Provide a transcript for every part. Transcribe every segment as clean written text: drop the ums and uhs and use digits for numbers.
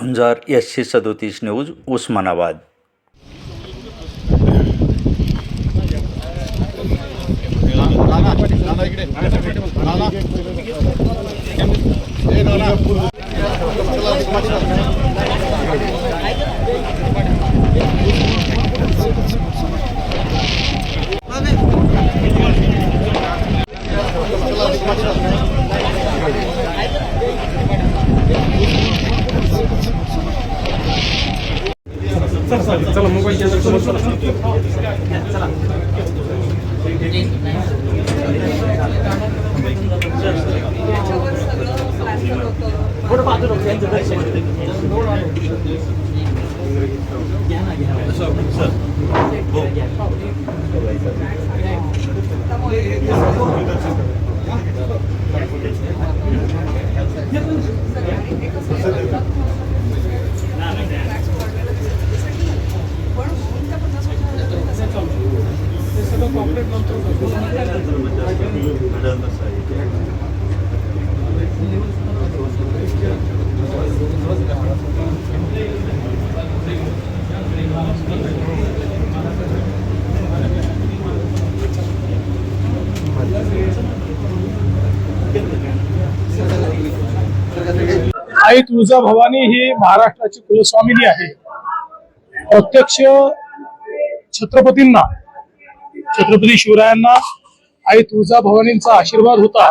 झुंजार SC37 news Osmanabad. चला mobile के अंदर चला थोडं बाजूला त्यांचं दर्शन आई तुळजाभवानी ही महाराष्ट्राची कुलस्वामिनी आहे। प्रत्यक्ष छत्रपती शिवरायांना आई तुळजाभवानींचा आशीर्वाद होता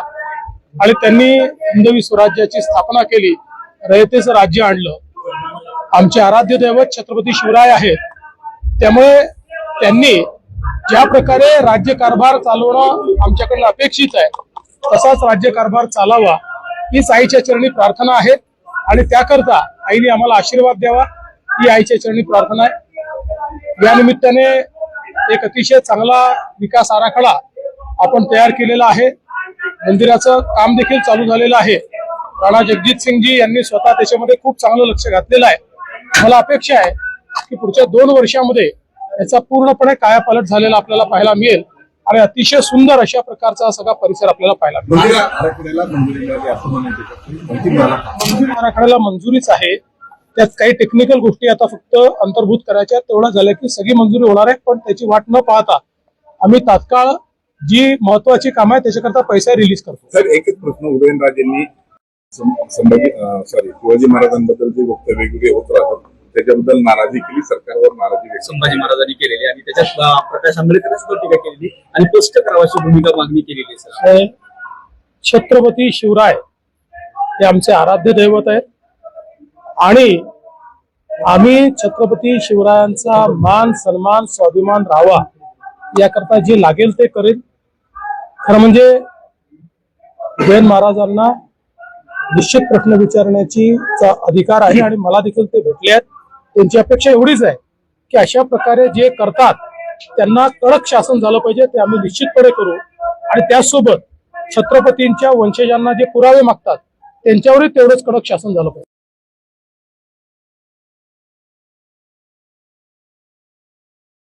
आणि त्यांनी हिंदवी स्वराज्याची स्थापना केली, रयतेचं राज्य आणलं। आमचे आराध्य दैवत छत्रपती शिवराय आहेत, त्यामुळे त्यांनी ज्या प्रकारे राज्यकारभार चालवणं आमच्याकडून अपेक्षित आहे तसाच राज्यकारभार चालावा हीच आईच्या चरणी प्रार्थना आहे आणि त्याकरता आईने आम्हाला आशीर्वाद द्यावा ही आईच्या चरणी प्रार्थना आहे। या निमित्ताने एक अतिशय चांगला विकास आराखडा आपण तयार केलेला आहे। मंदिराचं काम देखील चालू झालेलं आहे। राणा जगजित सिंगजी यांनी स्वतः त्याच्यामध्ये खूप चांगलं लक्ष घातलेलं आहे। मला अपेक्षा आहे की पुढच्या 2 वर्षामध्ये याचा पूर्णपणे कायापालट झालेला आपल्याला पाहायला मिळेल आणि अतिशय सुंदर अशा प्रकारचा सगळा परिसर आपल्याला पाहायला मिळेल। आराखड्याला मंजुरीच आहे, त्यात काही टेक्निकल गोष्टी आता फक्त अंतर्भूत करायच्या, तेवढं झालं की सगळी मंजुरी होणार आहे। पण त्याची वाट न पाहता आम्ही तात्काळ जी महत्वाची कामं आहे त्याच्याकरता पैसा रिलीज करतो। सर, एकच प्रश्न, उदयनराजेंनी शिवाजी महाराजांबद्दल जे वक्तव्य वेगवेगळे होत राहतात त्याच्याबद्दल नाराजी केली, सरकारवर नाराजी व्यक्त संभाजी महाराजांनी केलेली आणि त्याच्यात प्रकाश आंबेडकरांनी सुद्धा टीका केलेली आणि स्पष्ट करावाची भूमिका मागणी केलेली आहे। छत्रपती शिवराय हे आमचे आराध्य दैवत आहेत आणि आम्ही छत्रपती शिवरायांचा मान सन्मान स्वाभिमान राहावा याकरता जे लागेल ते करेल। खरं म्हणजे उदयन महाराजांना निश्चित प्रश्न विचारण्याची अधिकार आहे आणि मला देखील ते भेटले आहेत। त्यांची अपेक्षा एवढीच आहे की अशा प्रकारे जे करतात त्यांना कडक शासन झालं पाहिजे, ते आम्ही निश्चितपणे करू आणि त्यासोबत छत्रपतींच्या वंशजांना जे पुरावे मागतात त्यांच्यावरही तेवढंच कडक शासन झालं पाहिजे।